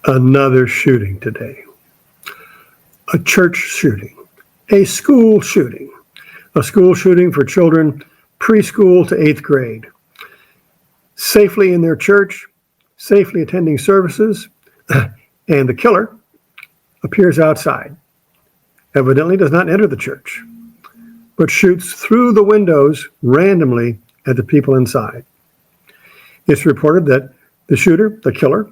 Another shooting today. A church shooting. A school shooting. A school shooting for children preschool to 8th grade. Safely in their church, safely attending services, and the killer appears outside. Evidently does not enter the church, but shoots through the windows randomly at the people inside. It's reported that the shooter, the killer,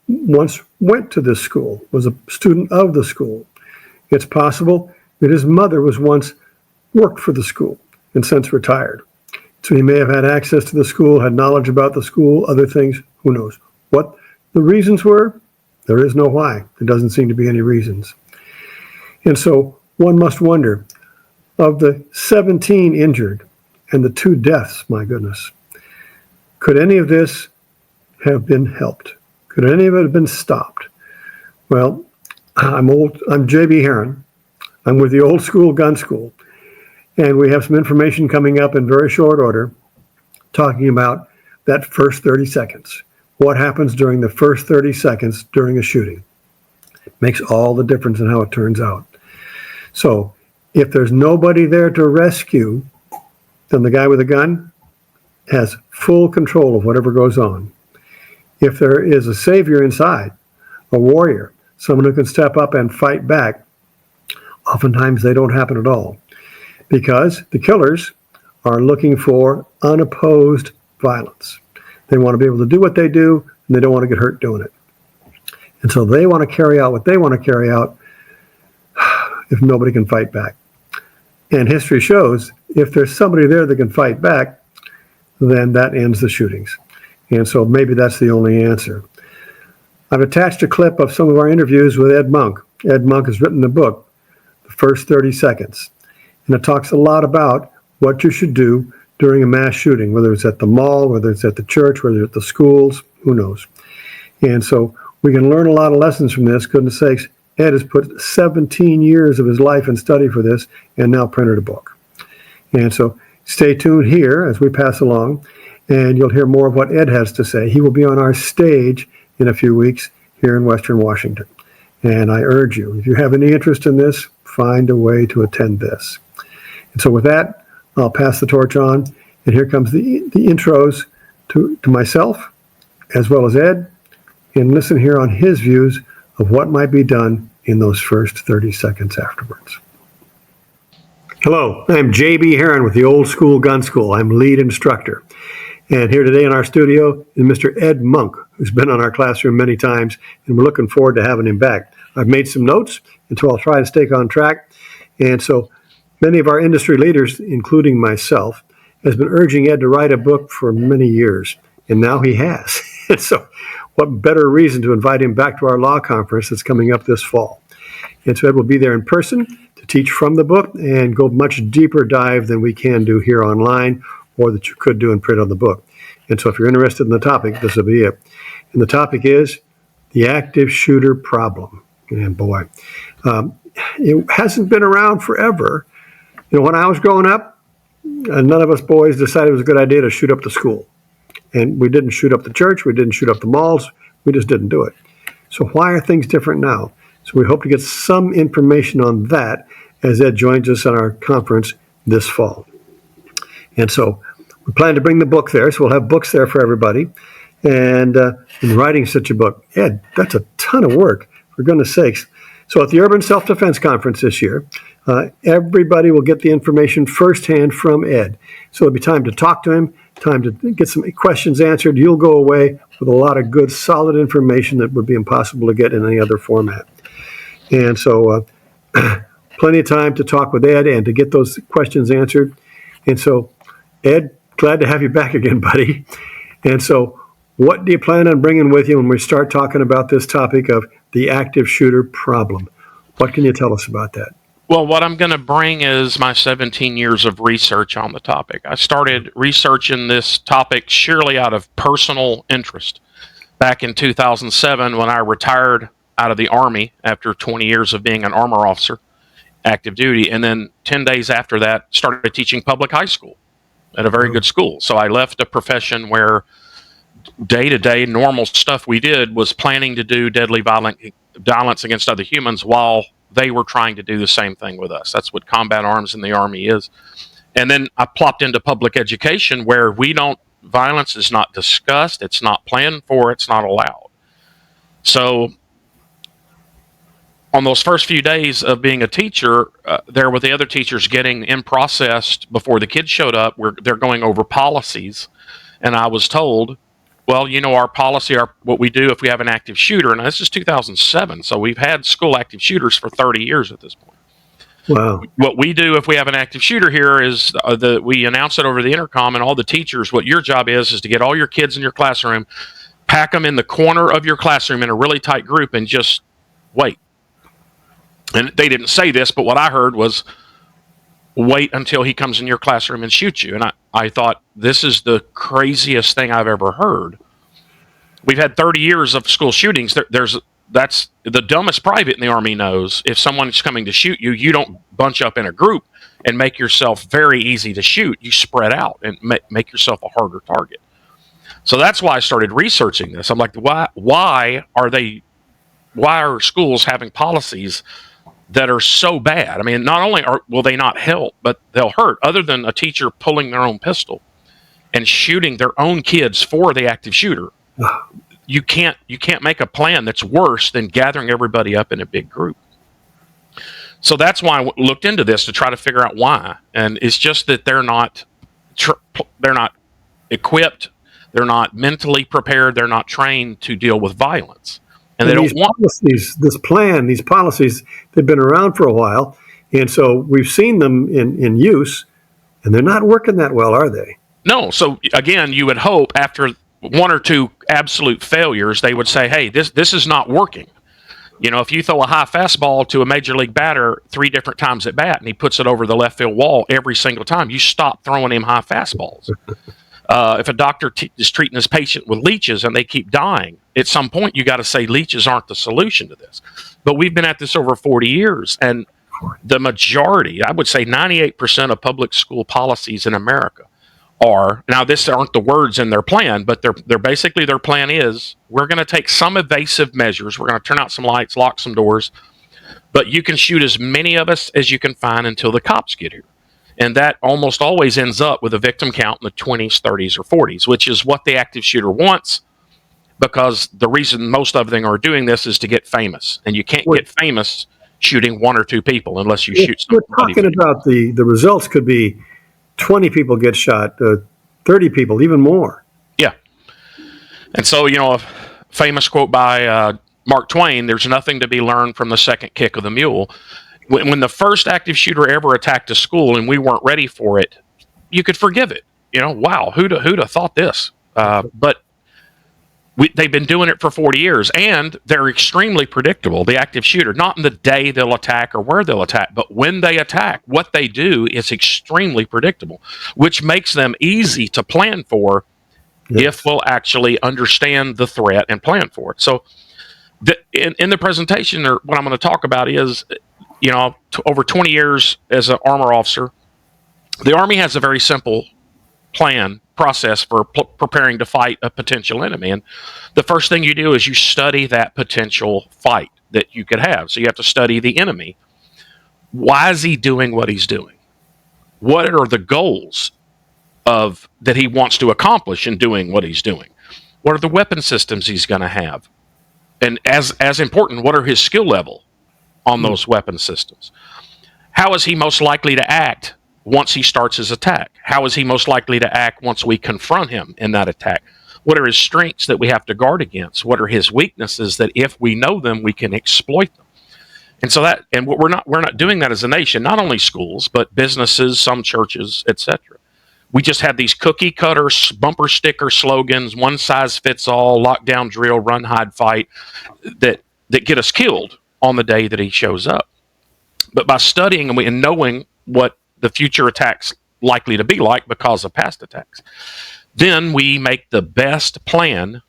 once went to this school, was a student of the school. It's possible that his mother was once worked for the school and since retired. So he may have had access to the school, had knowledge about the school, other things, who knows. What the reasons were, there is no why. There doesn't seem to be any reasons. And so one must wonder, of the 17 injured and the 2 deaths, my goodness, could any of this have been helped? Could any of it have been stopped? Well, I'm J.B. Heron. I'm with the Old School Gun School. And we have some information coming up in very short order talking about that first 30 seconds. What happens during the first 30 seconds during a shooting? Makes all the difference in how it turns out. So if there's nobody there to rescue, then the guy with a gun has full control of whatever goes on. If there is a savior inside, a warrior, someone who can step up and fight back, oftentimes they don't happen at all, because the killers are looking for unopposed violence. They want to be able to do what they do, and they don't want to get hurt doing it. And so they want to carry out what they want to carry out if nobody can fight back. And history shows if there's somebody there that can fight back, then that ends the shootings. And so maybe that's the only answer. I've attached a clip of some of our interviews with Ed Monk. Ed Monk has written the book, The First 30 Seconds. And it talks a lot about what you should do during a mass shooting, whether it's at the mall, whether it's at the church, whether it's at the schools, who knows. And so we can learn a lot of lessons from this. Goodness sakes, Ed has put 17 years of his life in study for this and now printed a book. And so stay tuned here as we pass along, and you'll hear more of what Ed has to say. He will be on our stage in a few weeks here in Western Washington. And I urge you, if you have any interest in this, find a way to attend this. And so with that, I'll pass the torch on. And here comes the intros to myself, as well as Ed, and listen here on his views of what might be done in those first 30 seconds afterwards. Hello, I'm J.B. Heron with the Old School Gun School. I'm lead instructor. And here today in our studio is Mr. Ed Monk, who's been on our classroom many times, and we're looking forward to having him back. I've made some notes, and so I'll try to stay on track. And so many of our industry leaders, including myself, has been urging Ed to write a book for many years, and now he has. And so what better reason to invite him back to our law conference that's coming up this fall. And so Ed will be there in person to teach from the book and go much deeper dive than we can do here online or that you could do in print on the book. And so if you're interested in the topic, this will be it. And the topic is the active shooter problem. And boy, it hasn't been around forever. You know, when I was growing up, none of us boys decided it was a good idea to shoot up the school. And we didn't shoot up the church. We didn't shoot up the malls. We just didn't do it. So why are things different now? So we hope to get some information on that as Ed joins us on our conference this fall. And so we plan to bring the book there. So we'll have books there for everybody. And in writing such a book, Ed, that's a ton of work, for goodness sakes. So at the Urban Self-Defense Conference this year, everybody will get the information firsthand from Ed. So there'll be time to talk to him, time to get some questions answered. You'll go away with a lot of good, solid information that would be impossible to get in any other format. And so plenty of time to talk with Ed and to get those questions answered. And so, Ed, glad to have you back again, buddy. And so what do you plan on bringing with you when we start talking about this topic of the active shooter problem? What can you tell us about that? Well, what I'm going to bring is my 17 years of research on the topic. I started researching this topic sheerly out of personal interest. Back in 2007, when I retired out of the Army after 20 years of being an armor officer, active duty, and then 10 days after that, started teaching public high school at a very good school. So I left a profession where day-to-day normal stuff we did was planning to do deadly violence against other humans while they were trying to do the same thing with us. That's what combat arms in the Army is. And then I plopped into public education where violence is not discussed, it's not planned for, it's not allowed. So on those first few days of being a teacher, there were the other teachers getting in processed before the kids showed up, where they're going over policies. And I was told, well, our policy, what we do if we have an active shooter, and this is 2007, so we've had school active shooters for 30 years at this point. Wow. What we do if we have an active shooter here is we announce it over the intercom, and all the teachers, what your job is to get all your kids in your classroom, pack them in the corner of your classroom in a really tight group, and just wait. And they didn't say this, but what I heard was, wait until he comes in your classroom and shoots you. And I thought, this is the craziest thing I've ever heard. We've had 30 years of school shootings. That's the dumbest private in the Army knows. If someone's coming to shoot you, you don't bunch up in a group and make yourself very easy to shoot. You spread out and make yourself a harder target. So that's why I started researching this. I'm like, why are schools having policies that are so bad? I mean, not only will they not help, but they'll hurt. Other than a teacher pulling their own pistol and shooting their own kids for the active shooter, you can't make a plan that's worse than gathering everybody up in a big group. So that's why I looked into this to try to figure out why. And it's just that they're not equipped, they're not mentally prepared, they're not trained to deal with violence. And they don't want these policies, they've been around for a while. And so we've seen them in use, and they're not working that well, are they? No. So again, you would hope after one or two absolute failures, they would say, hey, this is not working. If you throw a high fastball to a major league batter 3 different times at bat and he puts it over the left field wall every single time, you stop throwing him high fastballs. If a doctor is treating his patient with leeches and they keep dying, at some point you got to say leeches aren't the solution to this. But we've been at this over 40 years, and the majority, I would say 98% of public school policies in America now this aren't the words in their plan, but they're basically, their plan is, we're going to take some evasive measures, we're going to turn out some lights, lock some doors, but you can shoot as many of us as you can find until the cops get here. And that almost always ends up with a victim count in the 20s, 30s, or 40s, which is what the active shooter wants, because the reason most of them are doing this is to get famous. And you can't get famous shooting 1 or 2 people unless you shoot somebody. We're talking about the results could be 20 people get shot, 30 people, even more. Yeah. And so, a famous quote by Mark Twain, there's nothing to be learned from the second kick of the mule. When the first active shooter ever attacked a school and we weren't ready for it, you could forgive it. Wow, who'd have thought this? But they've been doing it for 40 years, and they're extremely predictable, the active shooter. Not in the day they'll attack or where they'll attack, but when they attack, what they do is extremely predictable, which makes them easy to plan for if we'll actually understand the threat and plan for it. So in the presentation, or what I'm going to talk about is, over 20 years as an armor officer, the Army has a very simple process for preparing to fight a potential enemy. And the first thing you do is you study that potential fight that you could have. So you have to study the enemy. Why is he doing what he's doing? What are the goals that he wants to accomplish in doing what he's doing? What are the weapon systems he's going to have? And as important, what are his skill level on those weapon systems? How is he most likely to act once he starts his attack? How is he most likely to act once we confront him in that attack? What are his strengths that we have to guard against? What are his weaknesses that if we know them, we can exploit them? And so we're not doing that as a nation, not only schools, but businesses, some churches, etc. We just have these cookie cutter, bumper sticker slogans, one size fits all, lockdown drill, run, hide, fight, that get us killed on the day that he shows up. But by studying and knowing what the future attacks likely to be like because of past attacks, then we make the best plan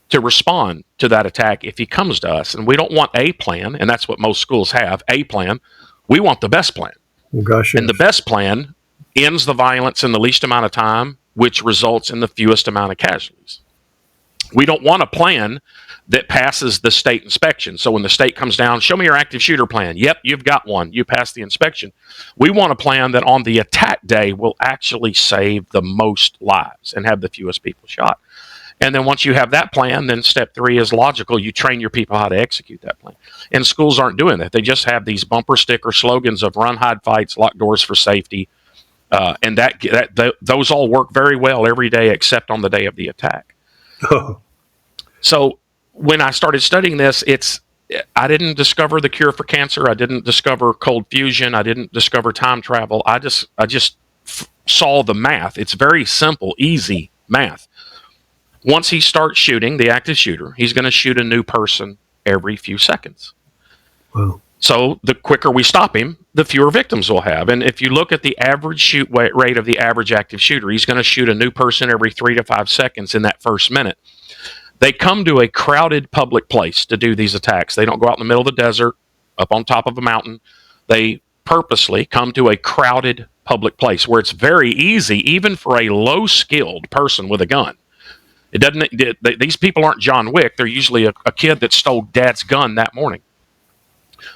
to respond to that attack if he comes to us. And we don't want a plan, and that's what most schools have, a plan. We want the best plan. Oh, gosh, yes. And the best plan ends the violence in the least amount of time, which results in the fewest amount of casualties. We don't want a plan that passes the state inspection. So when the state comes down, show me your active shooter plan. Yep, you've got one. You passed the inspection. We want a plan that on the attack day will actually save the most lives and have the fewest people shot. And then once you have that plan, then step 3 is logical. You train your people how to execute that plan. And schools aren't doing that. They just have these bumper sticker slogans of run, hide, fights, lock doors for safety. And those all work very well every day except on the day of the attack. So when I started studying this, I didn't discover the cure for cancer. I didn't discover cold fusion. I didn't discover time travel. I just saw the math. It's very simple, easy math. Once he starts shooting, the active shooter, he's going to shoot a new person every few seconds. Wow. So the quicker we stop him, the fewer victims we'll have. And if you look at the average shoot rate of the average active shooter, he's going to shoot a new person every 3 to 5 seconds in that first minute. They come to a crowded public place to do these attacks. They don't go out in the middle of the desert, up on top of a mountain. They purposely come to a crowded public place where it's very easy, even for a low-skilled person with a gun. These people aren't John Wick. They're usually a kid that stole dad's gun that morning.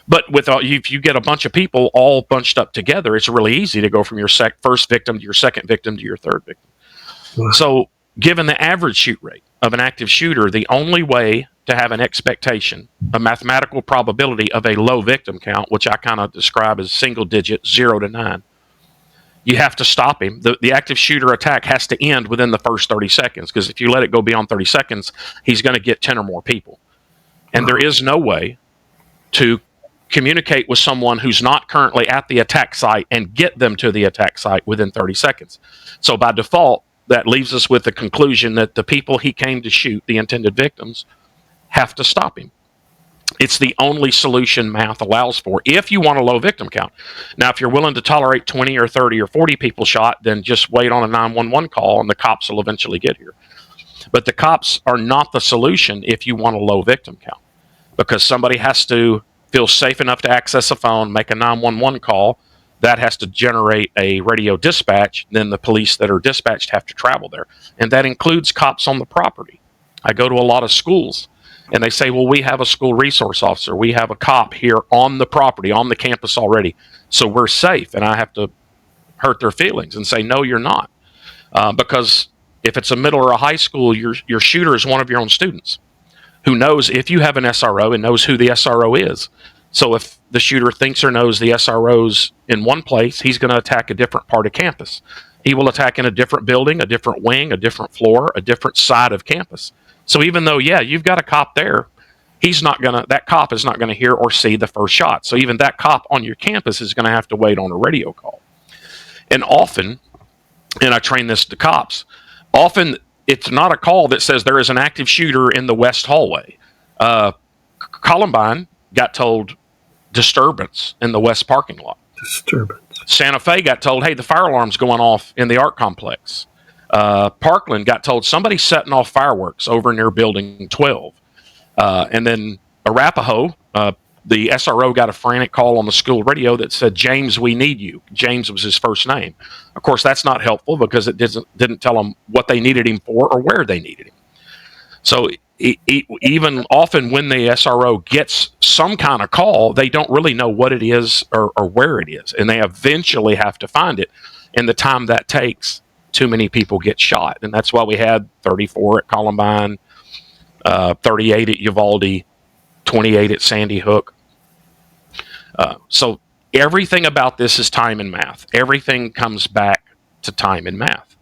But if you get a bunch of people all bunched up together, it's really easy to go from your first victim to your second victim to your third victim. Wow. So given the average shoot rate of an active shooter, the only way to have an expectation, a mathematical probability of a low victim count, which I kind of describe as single digit, 0 to 9, you have to stop him. The active shooter attack has to end within the first 30 seconds, because if you let it go beyond 30 seconds, he's going to get 10 or more people. And there is no way to communicate with someone who's not currently at the attack site and get them to the attack site within 30 seconds. So by default, that leaves us with the conclusion that the people he came to shoot, the intended victims, have to stop him. It's the only solution math allows for if you want a low victim count. Now, if you're willing to tolerate 20 or 30 or 40 people shot, then just wait on a 911 call and the cops will eventually get here. But the cops are not the solution if you want a low victim count, because somebody has to feel safe enough to access a phone, make a 911 call. That has to generate a radio dispatch. Then the police that are dispatched have to travel there. And that includes cops on the property. I go to a lot of schools, and they say, well, we have a school resource officer. We have a cop here on the property, on the campus already. So we're safe. And I have to hurt their feelings and say, no, you're not. Because if it's a middle or a high school, your shooter is one of your own students who knows if you have an SRO and knows who the SRO is. So if the shooter thinks or knows the SRO's in one place, he's going to attack a different part of campus. He will attack in a different building, a different wing, a different floor, a different side of campus. So even though, yeah, you've got a cop there, that cop is not going to hear or see the first shot. So even that cop on your campus is going to have to wait on a radio call. And often, and I train this to cops, often it's not a call that says there is an active shooter in the west hallway. Columbine got told disturbance in the west parking lot. Disturbance. Santa Fe got told, hey, the fire alarm's going off in the art complex. Parkland got told somebody's setting off fireworks over near building 12. And then Arapahoe, the SRO got a frantic call on the school radio that said, James, we need you. James was his first name. Of course, that's not helpful because it didn't tell them what they needed him for or where they needed him. So even often when the SRO gets some kind of call, they don't really know what it is or where it is. And they eventually have to find it. And the time that takes, too many people get shot. And that's why we had 34 at Columbine, 38 at Uvalde, 28 at Sandy Hook. So everything about this is time and math. Everything comes back to time and math.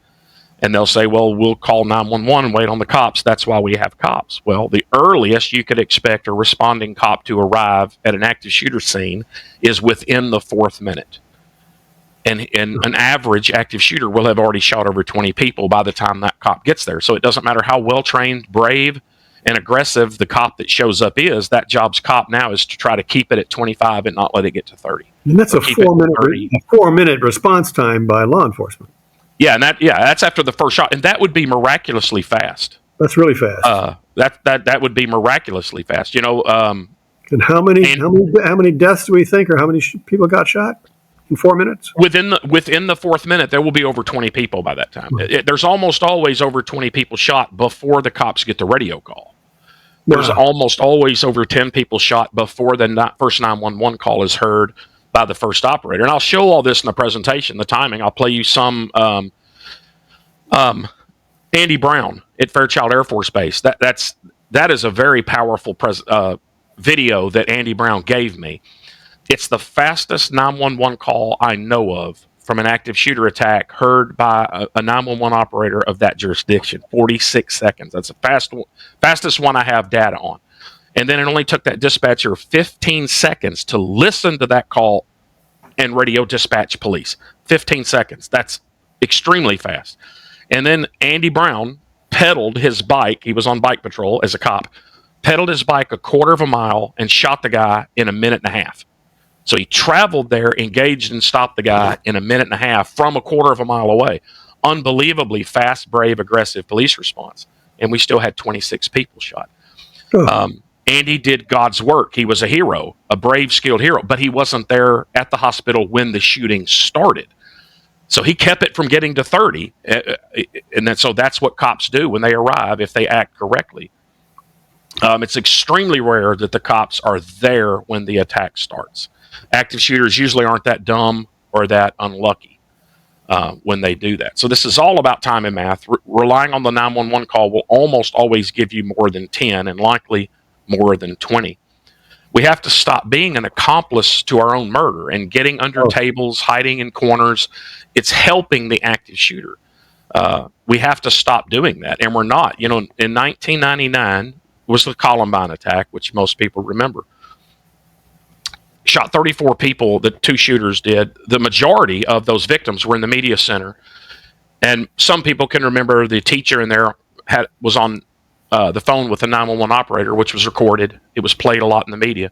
And they'll say, well, we'll call 911 and wait on the cops. That's why we have cops. Well, the earliest you could expect a responding cop to arrive at an active shooter scene is within the 4th minute. And an average active shooter will have already shot over 20 people by the time that cop gets there. So it doesn't matter how well-trained, brave, and aggressive the cop that shows up is. That job's cop now is to try to keep it at 25 and not let it get to 30. And that's a 4-minute response time by law enforcement. Yeah, and that's after the first shot, and that would be miraculously fast. That's really fast. That would be miraculously fast. And how many deaths do we think, or how many people got shot? in 4 minutes? Within the fourth minute, there will be over 20 people by that time. There's almost always over 20 people shot before the cops get the radio call. There's almost always over 10 people shot before the first 911 call is heard by the first operator. And I'll show all this in the presentation, the timing. I'll play you some Andy Brown at Fairchild Air Force Base. That is a very powerful video that Andy Brown gave me. It's the fastest 911 call I know of from an active shooter attack heard by a 911 operator of that jurisdiction. 46 seconds. That's the fastest one I have data on. And then it only took that dispatcher 15 seconds to listen to that call and radio dispatch police. 15 seconds. That's extremely fast. And then Andy Brown pedaled his bike. He was on bike patrol as a cop. Pedaled his bike a quarter of a mile and shot the guy in a minute and a half. So he traveled there, engaged, and stopped the guy in a minute and a half from a quarter of a mile away. Unbelievably fast, brave, aggressive police response. And we still had 26 people shot. Andy did God's work. He was a hero, a brave, skilled hero, but he wasn't there at the hospital when the shooting started. So he kept it from getting to 30. And then, so that's what cops do when they arrive if they act correctly. It's extremely rare that the cops are there when the attack starts. Active shooters usually aren't that dumb or that unlucky when they do that. So this is all about time and math. Relying on the 911 call will almost always give you more than 10 and likely more than 20. We have to stop being an accomplice to our own murder and getting under tables, hiding in corners. It's helping the active shooter. We have to stop doing that, and we're not. In 1999 was the Columbine attack, which most people remember. Shot 34 people, the two shooters did. The majority of those victims were in the media center. And some people can remember the teacher in there was on the phone with the 911 operator, which was recorded. It was played a lot in the media.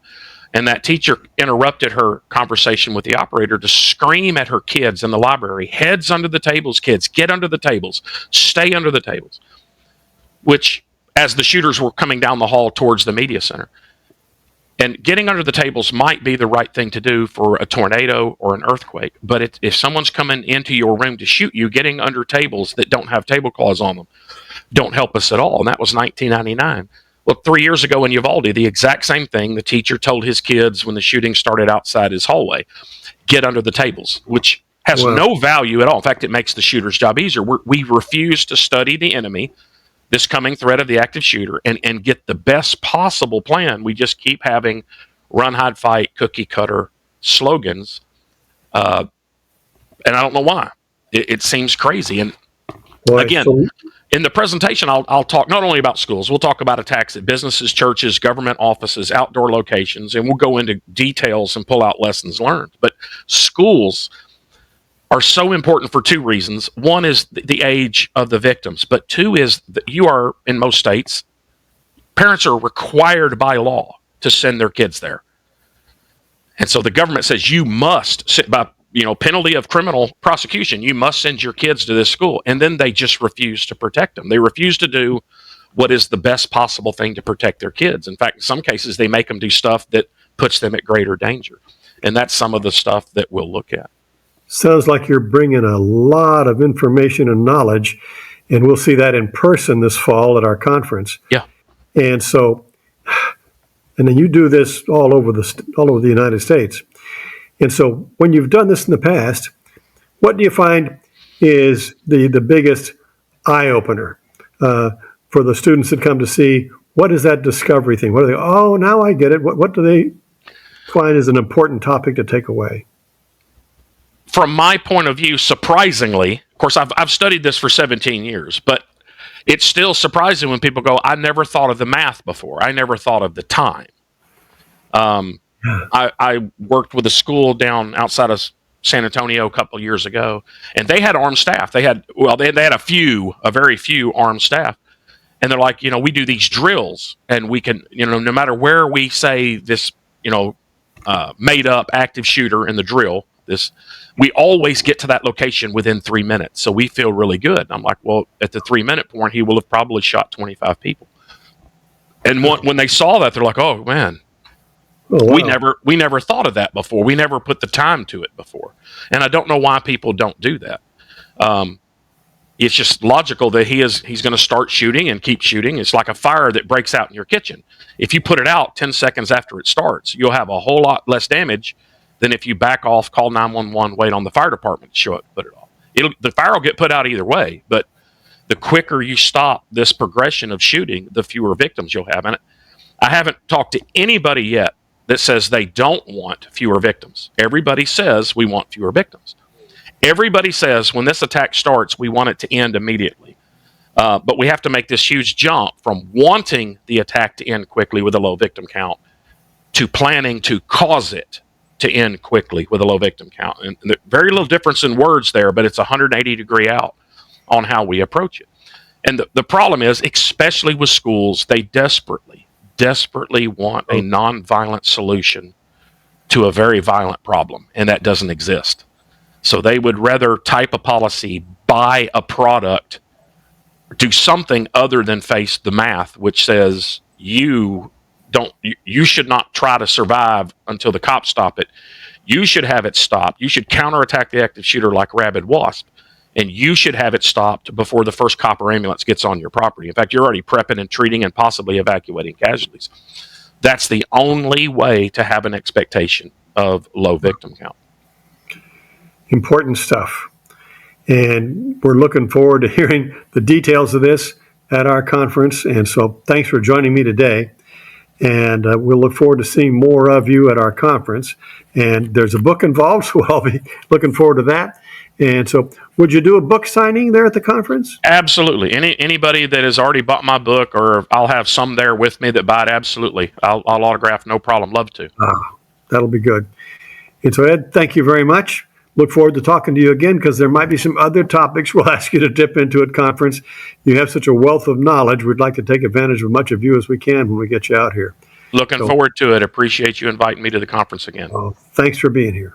And that teacher interrupted her conversation with the operator to scream at her kids in the library, "Heads under the tables, kids, get under the tables, stay under the tables," which, as the shooters were coming down the hall towards the media center. And getting under the tables might be the right thing to do for a tornado or an earthquake. But if someone's coming into your room to shoot you, getting under tables that don't have tablecloths on them don't help us at all. And that was 1999. Well, 3 years ago in Uvalde, the exact same thing. The teacher told his kids when the shooting started outside his hallway, get under the tables, which has no value at all. In fact, it makes the shooter's job easier. We refuse to study the enemy, this coming threat of the active shooter, and get the best possible plan. We just keep having run, hide, fight, cookie cutter slogans. And I don't know why. It seems crazy. And again, in the presentation, I'll talk not only about schools, we'll talk about attacks at businesses, churches, government offices, outdoor locations, and we'll go into details and pull out lessons learned. But schools are so important for two reasons. One is the age of the victims, but two is that you are, in most states, parents are required by law to send their kids there. And so the government says you must, by penalty of criminal prosecution, you must send your kids to this school. And then they just refuse to protect them. They refuse to do what is the best possible thing to protect their kids. In fact, in some cases, they make them do stuff that puts them at greater danger. And that's some of the stuff that we'll look at. Sounds like you're bringing a lot of information and knowledge, and we'll see that in person this fall at our conference. Yeah. And so, and then you do this all over the United States. And so when you've done this in the past, what do you find is the biggest eye-opener for the students that come to see? What is that discovery thing? What do they, oh, now I get it. What do they find is an important topic to take away? From my point of view, surprisingly, of course, I've studied this for 17 years, but it's still surprising when people go, I never thought of the math before. I never thought of the time. I worked with a school down outside of San Antonio a couple of years ago, and they had armed staff. They had a very few armed staff. And they're like, we do these drills, and we can, no matter where we say this, made up active shooter in the drill, we always get to that location within 3 minutes. So we feel really good. And I'm like, well, at the 3 minute point, he will have probably shot 25 people. And when they saw that, they're like, oh man, Oh, wow. We never thought of that before. We never put the time to it before, and I don't know why people don't do that. It's just logical that he's going to start shooting and keep shooting. It's like a fire that breaks out in your kitchen. If you put it out 10 seconds after it starts, you'll have a whole lot less damage than if you back off, call 911, wait on the fire department to show up, put it off. The fire will get put out either way, but the quicker you stop this progression of shooting, the fewer victims you'll have. And I haven't talked to anybody yet that says they don't want fewer victims. Everybody says we want fewer victims. Everybody says when this attack starts, we want it to end immediately. But we have to make this huge jump from wanting the attack to end quickly with a low victim count to planning to cause it to end quickly with a low victim count. And very little difference in words there, but it's 180-degree out on how we approach it. And the problem is, especially with schools, they desperately want a nonviolent solution to a very violent problem, and that doesn't exist. So they would rather type a policy, buy a product, do something other than face the math, which says you should not try to survive until the cops stop it. You should have it stopped. You should counterattack the active shooter like rabid wasp, and you should have it stopped before the first cop or ambulance gets on your property. In fact, you're already prepping and treating and possibly evacuating casualties. That's the only way to have an expectation of low victim count. Important stuff. And we're looking forward to hearing the details of this at our conference. And so thanks for joining me today. And we'll look forward to seeing more of you at our conference. And there's a book involved, so I'll be looking forward to that. And so would you do a book signing there at the conference? Absolutely. Anybody that has already bought my book, or I'll have some there with me that buy it, absolutely. I'll autograph, no problem. Love to. That'll be good. And so, Ed, thank you very much. Look forward to talking to you again, because there might be some other topics we'll ask you to dip into at conference. You have such a wealth of knowledge. We'd like to take advantage of as much of you as we can when we get you out here. Looking forward to it. Appreciate you inviting me to the conference again. Thanks for being here.